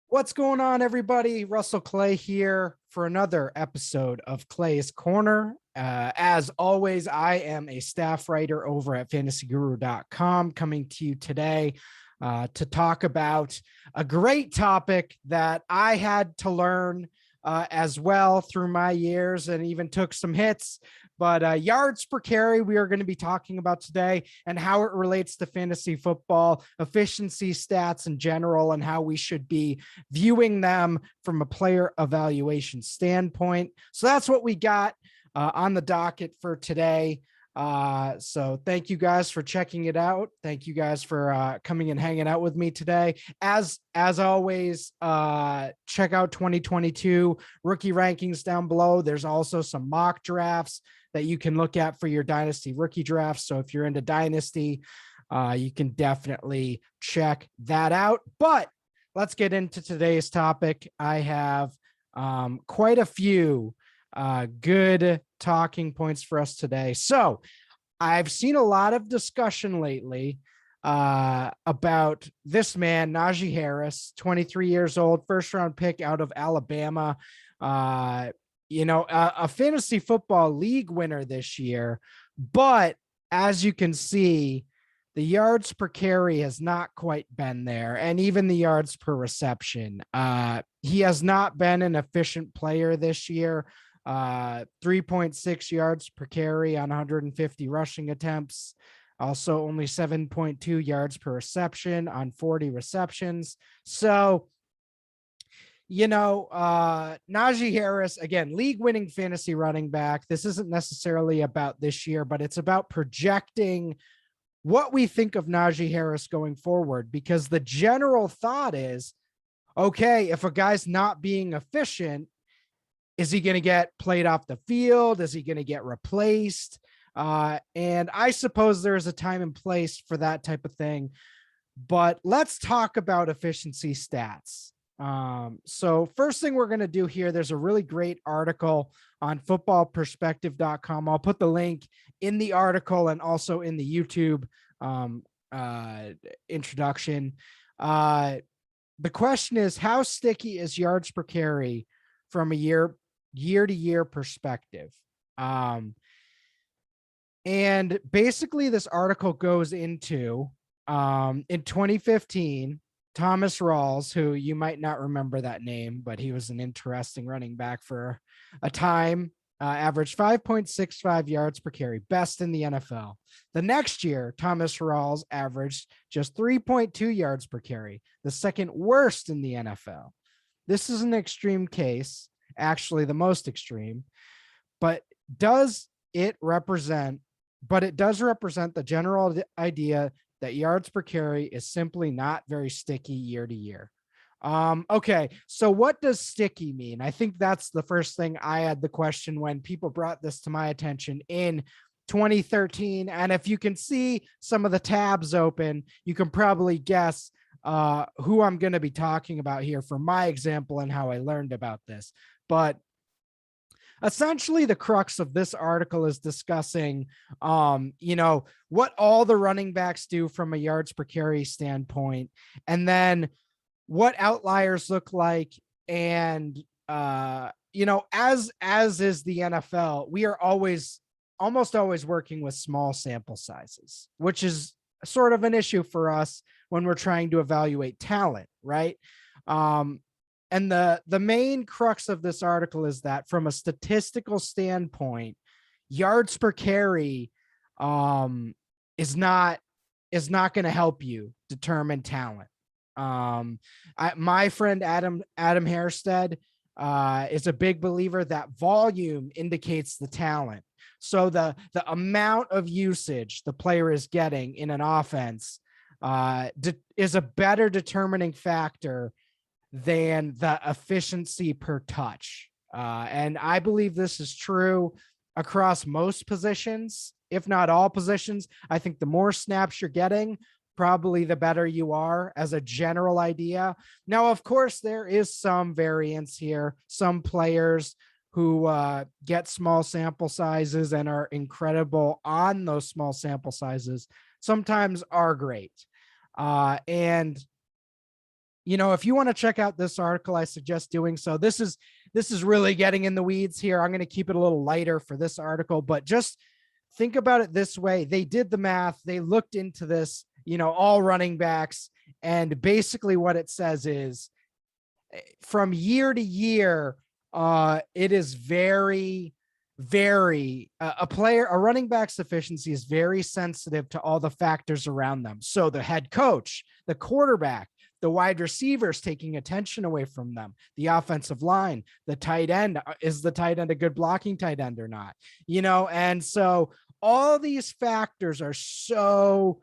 What's going on, everybody? Russell Clay here for another episode of Clay's Corner. As always, I am a staff writer over at FantasyGuru.com, coming to you today to talk about a great topic that I had to learn as well through my years and even took some hits. But yards per carry, we are going to be talking about today and how it relates to fantasy football, efficiency stats in general, and how we should be viewing them from a player evaluation standpoint. So that's what we got on the docket for today. So thank you guys for checking it out. Thank you guys for coming and hanging out with me today. As always, check out 2022 rookie rankings down below. There's also some mock drafts that you can look at for your dynasty rookie drafts. So if you're into dynasty, you can definitely check that out. But let's get into today's topic. I have quite a few good talking points for us today. So I've seen a lot of discussion lately about this man, Naji Harris, 23 years old, first round pick out of Alabama. A fantasy football league winner this year, but as you can see, the yards per carry has not quite been there, and even the yards per reception. He has not been an efficient player this year. 3.6 yards per carry on 150 rushing attempts. Also only 7.2 yards per reception on 40 receptions. So, Naji Harris, again, league winning fantasy running back. This isn't necessarily about this year, but it's about projecting what we think of Naji Harris going forward, because the general thought is, okay, if a guy's not being efficient, is he going to get played off the field? Is he going to get replaced? And I suppose there's a time and place for that type of thing. But let's talk about efficiency stats. So first thing we're going to do here, there's a really great article on footballperspective.com. I'll put the link in the article and also in the YouTube introduction. The question is, how sticky is yards per carry from a year-to-year perspective? And basically this article goes into in 2015, Thomas Rawls, who you might not remember that name, but he was an interesting running back for a time, averaged 5.65 yards per carry, best in the NFL. The next year, Thomas Rawls averaged just 3.2 yards per carry, the second worst in the NFL. This is an extreme case, actually the most extreme, but it does represent the general idea that yards per carry is simply not very sticky year to year. Okay, so what does sticky mean? I think that's the first thing I had the question when people brought this to my attention in 2013. And if you can see some of the tabs open, you can probably guess who I'm going to be talking about here for my example and how I learned about this. But essentially, the crux of this article is discussing, what all the running backs do from a yards per carry standpoint, and then what outliers look like. And, as is the NFL, we are almost always working with small sample sizes, which is sort of an issue for us when we're trying to evaluate talent, right? And the main crux of this article is that from a statistical standpoint, yards per carry is not going to help you determine talent. My friend Adam Hairstead is a big believer that volume indicates the talent. So the amount of usage the player is getting in an offense is a better determining factor than the efficiency per touch. And I believe this is true across most positions, if not all positions. I think the more snaps you're getting, probably the better you are as a general idea. Now, of course, there is some variance here. Some players who get small sample sizes and are incredible on those small sample sizes sometimes are great. And if you want to check out this article, I suggest doing so. This is really getting in the weeds here. I'm going to keep it a little lighter for this article, but just think about it this way. They did the math. They looked into this, all running backs. And basically what it says is from year to year, it is very, very a running back's efficiency is very sensitive to all the factors around them. So the head coach, the quarterback, the wide receivers taking attention away from them, the offensive line, the tight end. Is the tight end a good blocking tight end or not? And so all these factors are so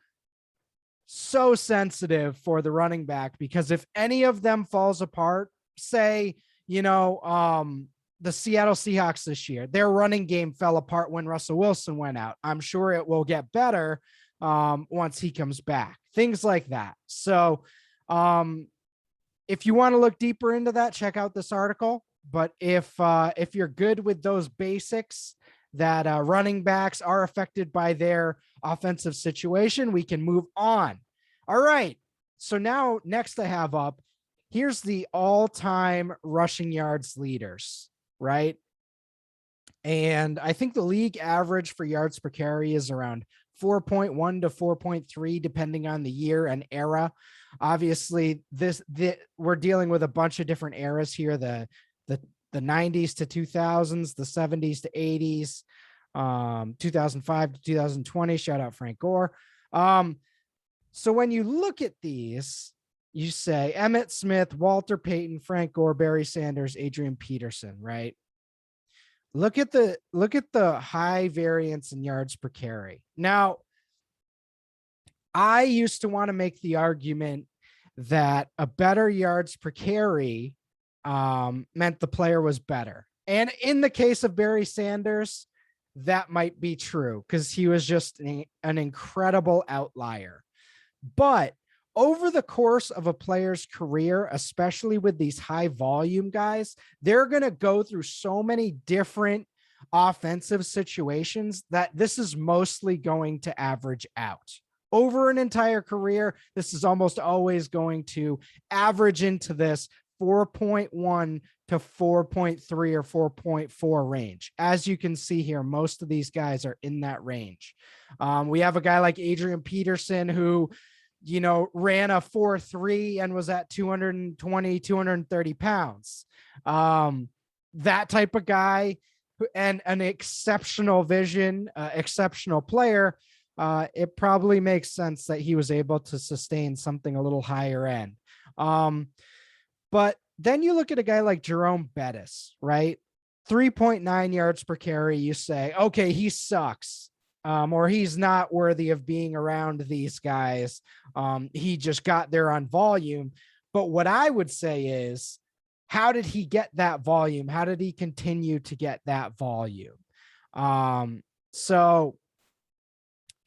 sensitive for the running back, because if any of them falls apart, say, the Seattle Seahawks this year, their running game fell apart when Russell Wilson went out. I'm sure it will get better once he comes back, things like that. So if you want to look deeper into that, check out this article. But if you're good with those basics, that running backs are affected by their offensive situation, we can move on. All right. So now next I have up, here's the all-time rushing yards leaders, right? And I think the league average for yards per carry is around 4.1 to 4.3, depending on the year and era. Obviously, we're dealing with a bunch of different eras here. The 90s to 2000s, the 70s to 80s, 2005 to 2020. Shout out Frank Gore. So when you look at these, you say Emmitt Smith, Walter Payton, Frank Gore, Barry Sanders, Adrian Peterson, right? Look at the high variance in yards per carry. Now, I used to want to make the argument that a better yards per carry meant the player was better. And in the case of Barry Sanders, that might be true because he was just an incredible outlier. But over the course of a player's career, especially with these high volume guys, they're going to go through so many different offensive situations that this is mostly going to average out. Over an entire career, this is almost always going to average into this 4.1 to 4.3 or 4.4 range. As you can see here, most of these guys are in that range. We have a guy like Adrian Peterson who, ran a 4.3 and was at 220, 230 pounds. That type of guy and an exceptional vision, exceptional player. It probably makes sense that he was able to sustain something a little higher end. But then you look at a guy like Jerome Bettis, right? 3.9 yards per carry. You say, okay, he sucks. Or he's not worthy of being around these guys. He just got there on volume. But what I would say is, how did he get that volume? How did he continue to get that volume? So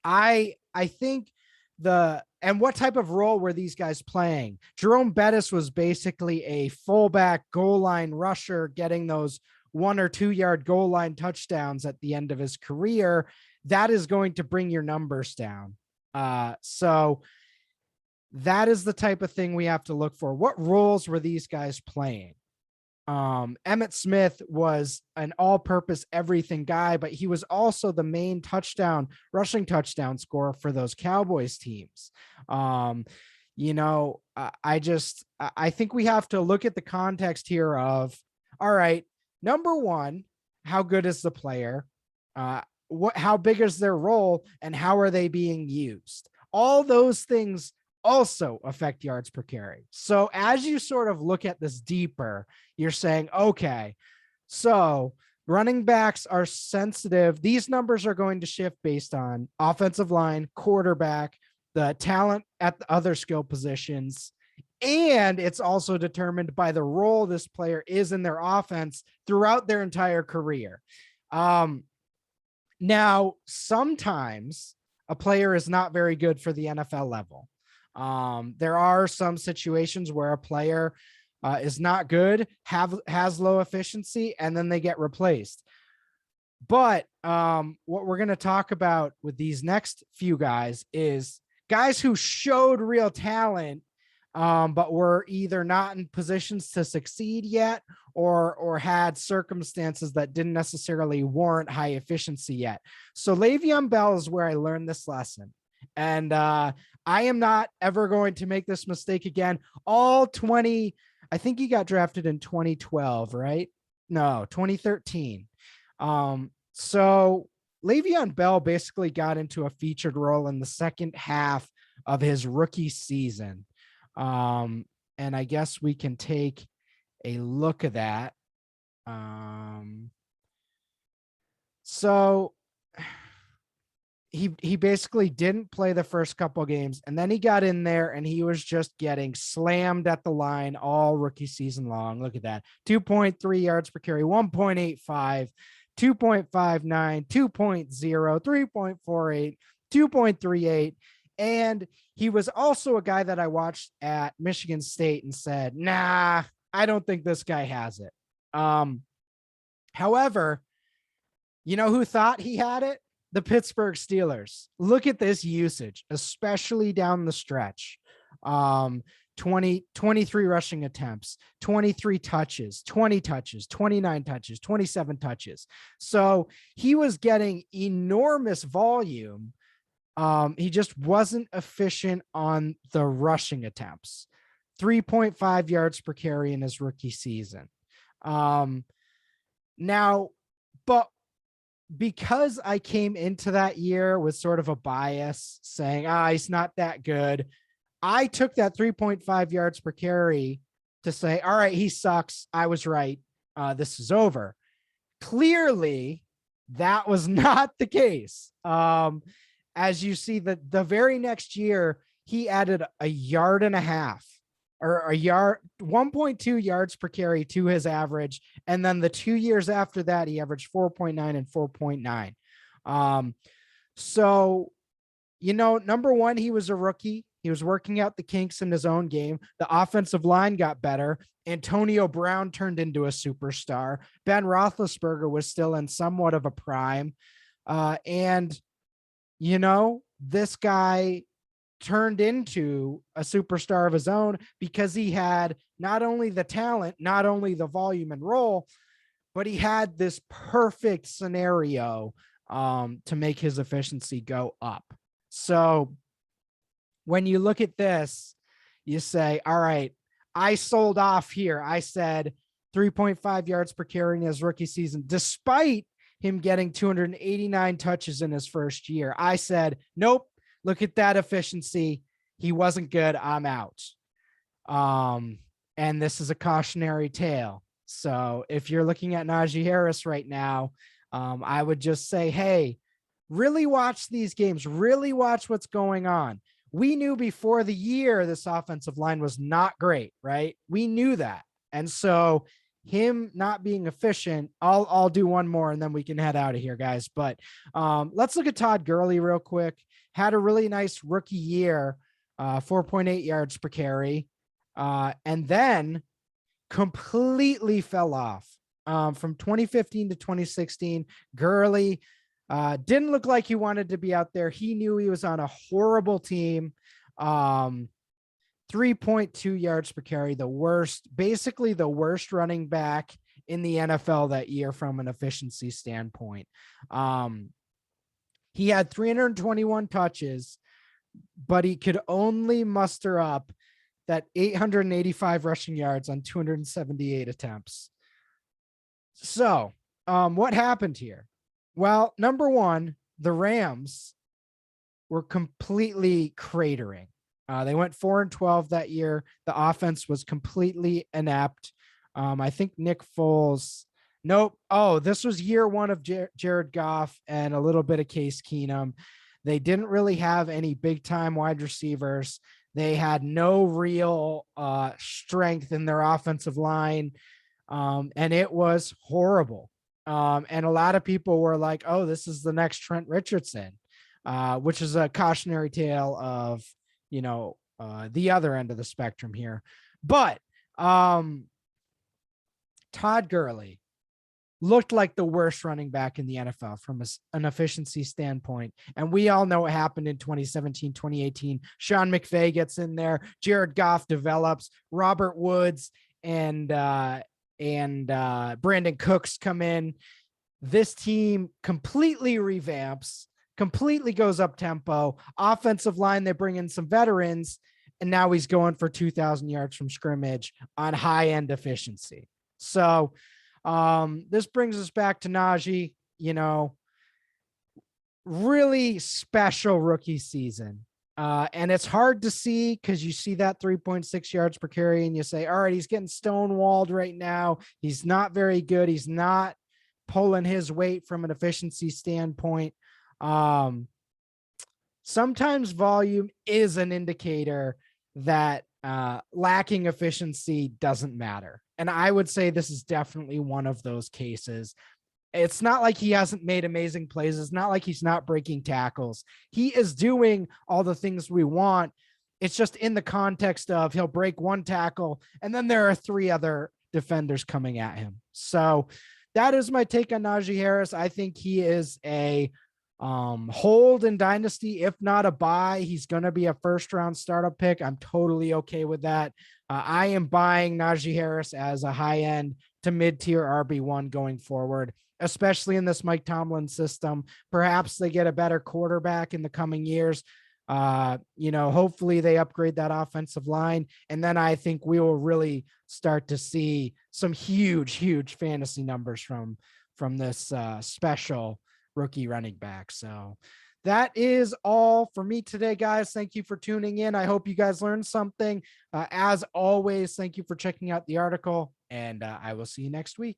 I think and what type of role were these guys playing? Jerome Bettis was basically a fullback goal line rusher, getting those 1 or 2 yard goal line touchdowns at the end of his career. That is going to bring your numbers down. So that is the type of thing we have to look for. What roles were these guys playing? Emmitt Smith was an all-purpose everything guy, but he was also the main rushing touchdown scorer for those Cowboys teams. I think we have to look at the context here of, all right, number one, how good is the player? How big is their role, and how are they being used? All those things also affect yards per carry. So as you sort of look at this deeper, you're saying, okay, so running backs are sensitive. These numbers are going to shift based on offensive line, quarterback, the talent at the other skill positions. And it's also determined by the role this player is in their offense throughout their entire career. Now, sometimes a player is not very good for the NFL level. There are some situations where a player is not good, has low efficiency, and then they get replaced. But what we're going to talk about with these next few guys is guys who showed real talent but were either not in positions to succeed yet or had circumstances that didn't necessarily warrant high efficiency yet. So Le'Veon Bell is where I learned this lesson. And I am not ever going to make this mistake again. I think he got drafted in 2012, right? No, 2013. So Le'Veon Bell basically got into a featured role in the second half of his rookie season. And I guess we can take a look at that. So he basically didn't play the first couple of games, and then he got in there and he was just getting slammed at the line all rookie season long. Look at that. 2.3 yards per carry, 1.85, 2.59, 2.0, 3.48, 2.38. And he was also a guy that I watched at Michigan State and said, nah, I don't think this guy has it. However, you know who thought he had it? The Pittsburgh Steelers. Look at this usage, especially down the stretch. 23 rushing attempts, 23 touches, 20 touches, 29 touches, 27 touches. So he was getting enormous volume. He just wasn't efficient on the rushing attempts. 3.5 yards per carry in his rookie season. Now, but because I came into that year with sort of a bias saying, he's not that good, I took that 3.5 yards per carry to say, all right, he sucks. I was right. This is over. Clearly, that was not the case. As you see, the very next year, he added a yard and a half or 1.2 yards per carry to his average. And then the 2 years after that, he averaged 4.9 and 4.9. So, number one, he was a rookie. He was working out the kinks in his own game. The offensive line got better. Antonio Brown turned into a superstar. Ben Roethlisberger was still in somewhat of a prime. And this guy turned into a superstar of his own because he had not only the talent, not only the volume and role, but he had this perfect scenario to make his efficiency go up. So when you look at this, you say, all right, I sold off here. I said 3.5 yards per carry in his rookie season, despite him getting 289 touches in his first year. I said, nope, look at that efficiency. He wasn't good. I'm out. And this is a cautionary tale. So if you're looking at Naji Harris right now, I would just say, hey, really watch these games, really watch what's going on. We knew before the year this offensive line was not great, right? We knew that. And so him not being efficient, I'll do one more and then we can head out of here, guys. But let's look at Todd Gurley real quick. Had a really nice rookie year, 4.8 yards per carry, and then completely fell off from 2015 to 2016. Gurley didn't look like he wanted to be out there. He knew he was on a horrible team. 3.2 yards per carry, basically the worst running back in the NFL that year from an efficiency standpoint. He had 321 touches, but he could only muster up that 885 rushing yards on 278 attempts. So what happened here? Well, number one, the Rams were completely cratering. They went 4-12 that year. The offense was completely inept. I think Nick Foles. Nope. Oh, this was year one of Jared Goff and a little bit of Case Keenum. They didn't really have any big time wide receivers. They had no real strength in their offensive line. And it was horrible. And a lot of people were like, oh, this is the next Trent Richardson, which is a cautionary tale of, the other end of the spectrum here. But Todd Gurley, looked like the worst running back in the NFL from an efficiency standpoint. And we all know what happened in 2017, 2018. Sean McVay gets in there, Jared Goff develops, Robert Woods and Brandon Cooks come in. This team completely revamps, completely goes up tempo. Offensive line, they bring in some veterans, and now he's going for 2,000 yards from scrimmage on high end efficiency. So this brings us back to Naji, really special rookie season. And it's hard to see because you see that 3.6 yards per carry and you say, all right, he's getting stonewalled right now. He's not very good. He's not pulling his weight from an efficiency standpoint. Sometimes volume is an indicator that lacking efficiency doesn't matter. And I would say this is definitely one of those cases. It's not like he hasn't made amazing plays. It's not like he's not breaking tackles. He is doing all the things we want. It's just in the context of he'll break one tackle and then there are 3 other defenders coming at him. So that is my take on Naji Harris. I think he is a hold in dynasty, if not a buy. He's going to be a first-round startup pick. I'm totally okay with that. I am buying Naji Harris as a high-end to mid-tier RB1 going forward, especially in this Mike Tomlin system. Perhaps they get a better quarterback in the coming years. Hopefully they upgrade that offensive line. And then I think we will really start to see some huge fantasy numbers from this special rookie running back. So that is all for me today, guys. Thank you for tuning in. I hope you guys learned something. As always, thank you for checking out the article, and I will see you next week.